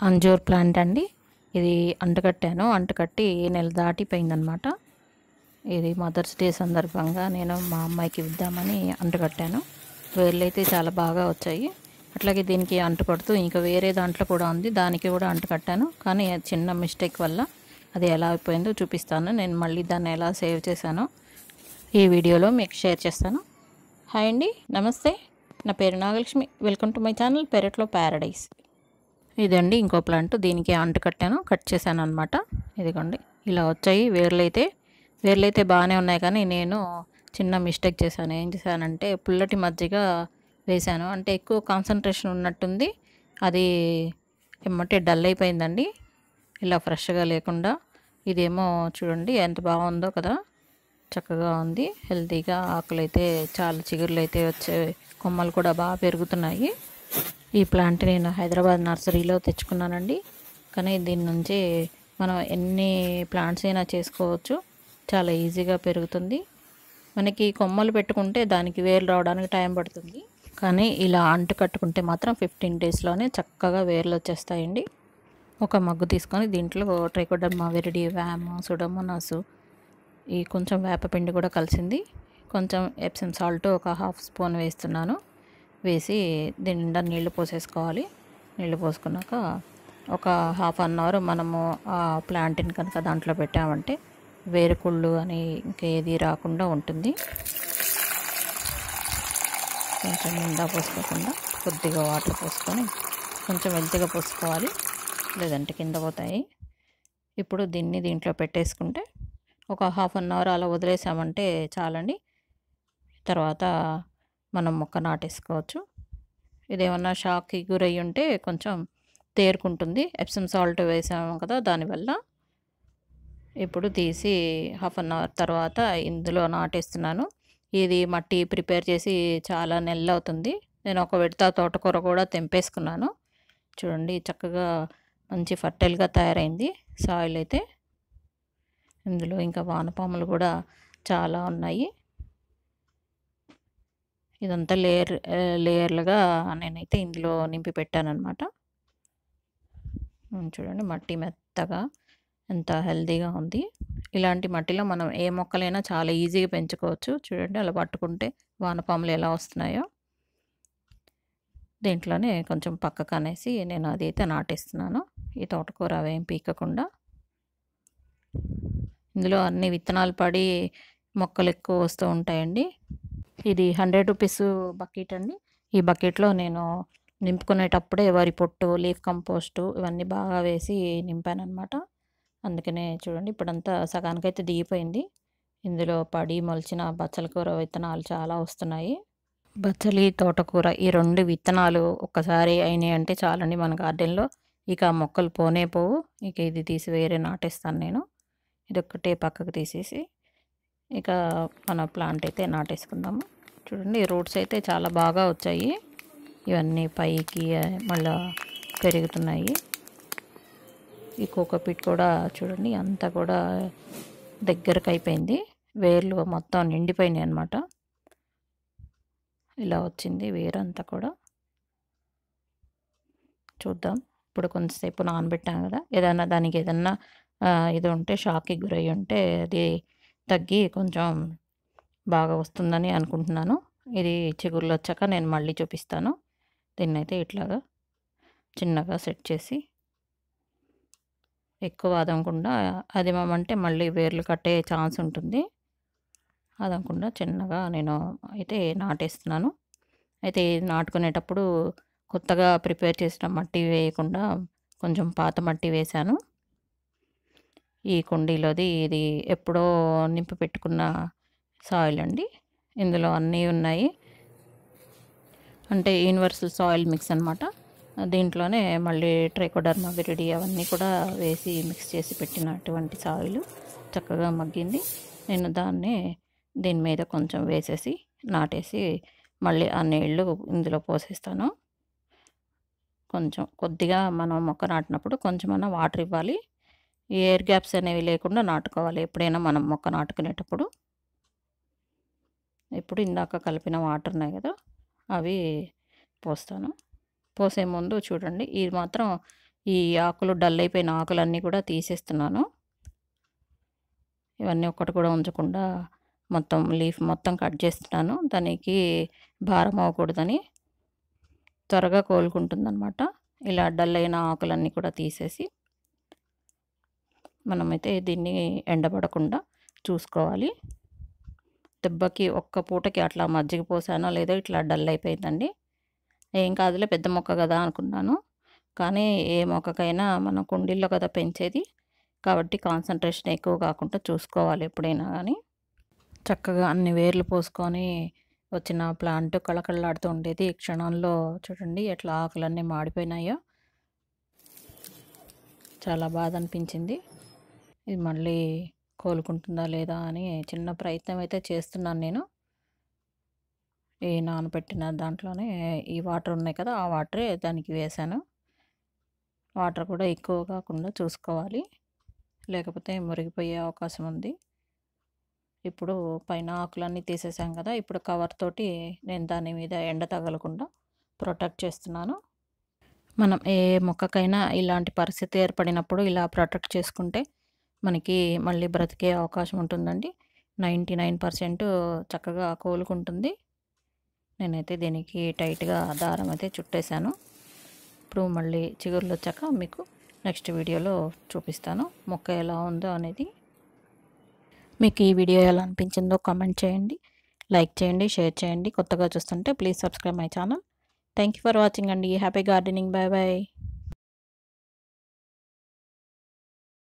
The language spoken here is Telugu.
అంజూర్ ప్లాంట్ అండి. ఇది అంటుకట్టాను. అంటుకట్టి నెల దాటిపోయిందనమాట. ఇది మదర్స్ డే సందర్భంగా నేను మా అమ్మాయికి ఇద్దామని అంటుకట్టాను. వేర్లైతే చాలా బాగా వచ్చాయి. అట్లాగే దీనికి అంటుకడుతూ ఇంకా వేరే దాంట్లో కూడా ఉంది, దానికి కూడా అంటుకట్టాను. కానీ చిన్న మిస్టేక్ వల్ల అది ఎలా అయిపోయిందో చూపిస్తాను. నేను మళ్ళీ దాన్ని ఎలా సేవ్ చేశానో ఈ వీడియోలో మీకు షేర్ చేస్తాను. హాయ్ అండి, నమస్తే. నా పేరు Nagalakshmi. Welcome to my channel పెరట్లో ప్యారడైస్. ఇదండి ఇంకో ప్లాంట్. దీనికి అంటుకట్టాను, కట్ చేశాను అనమాట. ఇదిగోండి ఇలా వచ్చాయి వేర్లైతే బాగానే ఉన్నాయి. కానీ నేను చిన్న మిస్టేక్ చేశాను. ఏం చేశానంటే పుల్లటి మజ్జిగ వేశాను. అంటే ఎక్కువ కాన్సన్ట్రేషన్ ఉన్నట్టుంది. అది ఎమ్మటే డల్ అయిపోయిందండి, ఇలా ఫ్రెష్గా లేకుండా. ఇదేమో చూడండి ఎంత బాగుందో కదా, చక్కగా ఉంది, హెల్తీగా. ఆకులు అయితే చాలా చిగుర్లు అయితే వచ్చే, కొమ్మలు కూడా బాగా పెరుగుతున్నాయి. ఈ ప్లాంట్ నేను హైదరాబాద్ నర్సరీలో తెచ్చుకున్నానండి. కానీ దీని నుంచి మనం ఎన్ని ప్లాంట్స్ అయినా చేసుకోవచ్చు, చాలా ఈజీగా పెరుగుతుంది. మనకి కొమ్మలు పెట్టుకుంటే దానికి వేర్లు రావడానికి టైం పడుతుంది. కానీ ఇలా అంటు కట్టుకుంటే మాత్రం 15 డేస్లోనే చక్కగా వేర్లు వచ్చేస్తాయండి. ఒక మగ్గు తీసుకొని దీంట్లో ట్రైకోడర్మా విరిడి, వ్యామ్, సుడోమోనాస్, ఈ కొంచెం వేపపిండి కూడా కలిసింది, కొంచెం ఎప్సమ్ సాల్ట్ ఒక 1/2 స్పూన్ వేస్తున్నాను. వేసి దీని నిండా నీళ్లు పోసేసుకోవాలి. నీళ్లు పోసుకున్నాక ఒక 1/2 అవర్ మనము ఆ ప్లాంట్ని కనుక దాంట్లో పెట్టామంటే వేరుకుళ్ళు అని ఇంకేది రాకుండా ఉంటుంది. కొంచెం నిండా పోసుకోకుండా కొద్దిగా వాటర్ పోసుకొని కొంచెం వెల్తిగా పోసుకోవాలి, లేదంటే కింద పోతాయి. ఇప్పుడు దీంట్లో పెట్టేసుకుంటే ఒక 1/2 అవర్ అలా వదిలేసామంటే చాలండి. తర్వాత మనం మొక్క నాటేసుకోవచ్చు. ఇదేమన్నా షాక్కి గురయ్యి ఉంటే కొంచెం తేరుకుంటుంది, ఎప్సమ్ సాల్ట్ వేసాము కదా దానివల్ల. ఇప్పుడు తీసి 1/2 అవర్ తర్వాత ఇందులో నాటేస్తున్నాను. ఇది మట్టి ప్రిపేర్ చేసి చాలా నెలలు అవుతుంది. నేను ఒక విడత తోటకూర కూడా తెంపేసుకున్నాను. చూడండి చక్కగా మంచి ఫర్టైల్గా తయారైంది సాయిల్ అయితే. ఇందులో ఇంకా వానపాములు కూడా చాలా ఉన్నాయి. ఇదంతా లేయర్లుగా నేనైతే ఇందులో నింపి పెట్టానన్నమాట. చూడండి మట్టి మెత్తగా ఎంత హెల్తీగా ఉంది. ఇలాంటి మట్టిలో మనం ఏ మొక్కలైనా చాలా ఈజీగా పెంచుకోవచ్చు. చూడండి అలా పట్టుకుంటే వానపాములు ఎలా వస్తున్నాయో. దీంట్లోనే కొంచెం పక్కకు అనేసి నేను అదైతే నాటేస్తున్నాను, ఈ తోటకూర అవేం పీకకుండా. ఇందులో అన్ని విత్తనాలు పడి మొక్కలు ఎక్కువ వస్తూ ఉంటాయండి. ఇది 100 రూపీస్ బకెట్ అండి. ఈ బకెట్లో నేను నింపుకునేటప్పుడే వరి పొట్టు, లీఫ్ కంపోస్టు ఇవన్నీ బాగా వేసి నింపానమాట. అందుకనే చూడండి ఇప్పుడంతా సగానికైతే దిగిపోయింది. ఇందులో పడి మొలిచిన బచ్చల కూర విత్తనాలు చాలా వస్తున్నాయి. బచ్చలి, తోటకూర ఈ 2 విత్తనాలు ఒక్కసారి అయినాయి అంటే చాలండి మన గార్డెన్లో. ఇక మొక్కలు పోనే పోవు. ఇక ఇది తీసి వేరే నాటేస్తాను నేను. ఇదొక్కటే పక్కకు తీసేసి ఇక మన ప్లాంట్ అయితే నాటేసుకుందాము. చూడండి రూట్స్ అయితే చాలా బాగా వచ్చాయి. ఇవన్నీ పైకి మళ్ళా పెరుగుతున్నాయి. ఈ కోకోపీట్ కూడా చూడండి అంతా కూడా దగ్గరకు అయిపోయింది. వేర్లు మొత్తం నిండిపోయినాయి అన్నమాట. ఇలా వచ్చింది వేరంతా కూడా. చూద్దాం. ఇప్పుడు కొంతసేపు నానబెట్టాను కదా, దానికి ఏదన్నా ఇది ఉంటే షాక్కి గురయ్యి ఉంటే అది తగ్గి కొంచెం బాగా వస్తుందని అనుకుంటున్నాను. ఇది చిగుర్లు వచ్చాక నేను మళ్ళీ చూపిస్తాను. దీన్నైతే ఇట్లాగా చిన్నగా సెట్ చేసి, ఎక్కువ అదనకుండా, అదిమంటే మళ్ళీ వేర్లు కట్టే ఛాన్స్ ఉంటుంది. అదనకుండా చిన్నగా నేను అయితే నాటేస్తున్నాను. అయితే నాటుకునేటప్పుడు కొత్తగా ప్రిపేర్ చేసిన మట్టి వేయకుండా కొంచెం పాత మట్టి వేశాను. ఈ కుండీలోది ఇది ఎప్పుడో నింపి పెట్టుకున్న సాయిల్ అండి. ఇందులో అన్నీ ఉన్నాయి. అంటే యూనివర్సల్ సాయిల్ మిక్స్ అనమాట. దీంట్లోనే మళ్ళీ ట్రైకోడర్మా విరిడి అవన్నీ కూడా వేసి మిక్స్ చేసి పెట్టినటువంటి సాయిల్ చక్కగా మగ్గింది. నేను దీని మీద కొంచెం వేసేసి నాటేసి మళ్ళీ ఆ నీళ్ళు ఇందులో పోసేస్తాను. కొద్దిగా మనం మొక్క నాటినప్పుడు కొంచెమన్నా వాటర్ ఇవ్వాలి. ఈ ఎయిర్ గ్యాప్స్ అనేవి లేకుండా నాటుకోవాలి ఎప్పుడైనా మనం మొక్క నాటుకునేటప్పుడు. ఇప్పుడు ఇందాక కలిపిన వాటర్ ఉన్నాయి కదా, అవి పోస్తాను. పోసే ముందు చూడండి ఇది మాత్రం ఈ ఆకులు డల్ అయిపోయిన ఆకులన్నీ కూడా తీసేస్తున్నాను. ఇవన్నీ ఒక్కటి కూడా ఉంచకుండా మొత్తం లీఫ్ మొత్తం కట్ చేస్తున్నాను. దానికి భారం అవ్వకూడదని, త్వరగా కోలుకుంటుందనమాట. ఇలా డల్ అయిన ఆకులన్నీ కూడా తీసేసి మనమైతే దీన్ని ఎండబడకుండా చూసుకోవాలి. దెబ్బకి ఒక్క పూటకి అట్లా మజ్జిగ పోసానో లేదో ఇట్లా డల్ అయిపోయిందండి. ఏం కాదులే పెద్ద మొక్క కదా అనుకున్నాను. కానీ ఏ మొక్కకైనా మనం కుండీల్లో కదా పెంచేది, కాబట్టి కాన్సంట్రేషన్ ఎక్కువ కాకుండా చూసుకోవాలి ఎప్పుడైనా కానీ. చక్కగా అన్ని వేర్లు పోసుకొని వచ్చిన ప్లాంట్ కళకళలాడుతూ ఉండేది. ఈ క్షణంలో చూడండి ఎట్లా ఆకులన్నీ మాడిపోయినాయో. చాలా బాధ అనిపించింది. ఇది మళ్ళీ కోలుకుంటుందా లేదా అని చిన్న ప్రయత్నం అయితే చేస్తున్నాను నేను. ఈ నానబెట్టిన దాంట్లోనే ఈ వాటర్ ఉన్నాయి కదా, ఆ వాటరే దానికి వేశాను. వాటర్ కూడా ఎక్కువ కాకుండా చూసుకోవాలి, లేకపోతే మురిగిపోయే అవకాశం ఉంది. ఇప్పుడు పైన ఆకులన్నీ తీసేసాం కదా, ఇప్పుడు కవర్ తోటి నేను దాని మీద ఎండ తగలకుండా ప్రొటెక్ట్ చేస్తున్నాను. మనం ఏ మొక్కకైనా ఇలాంటి పరిస్థితి ఏర్పడినప్పుడు ఇలా ప్రొటెక్ట్ చేసుకుంటే మనకి మళ్ళీ బ్రతికే అవకాశం ఉంటుందండి. 99% చక్కగా కోలుకుంటుంది. నేనైతే దీనికి టైట్‌గా దారం అయితే చుట్టేసాను. ఇప్పుడు మళ్ళీ చిగుర్లు వచ్చాక మీకు నెక్స్ట్ వీడియోలో చూపిస్తాను మొక్క ఎలా ఉందో అనేది. మీకు ఈ వీడియో ఎలా అనిపించిందో కామెంట్ చేయండి, లైక్ చేయండి, షేర్ చేయండి. కొత్తగా చూస్తుంటే please subscribe my channel. Thank you for watching అండి. Happy gardening. Bye bye.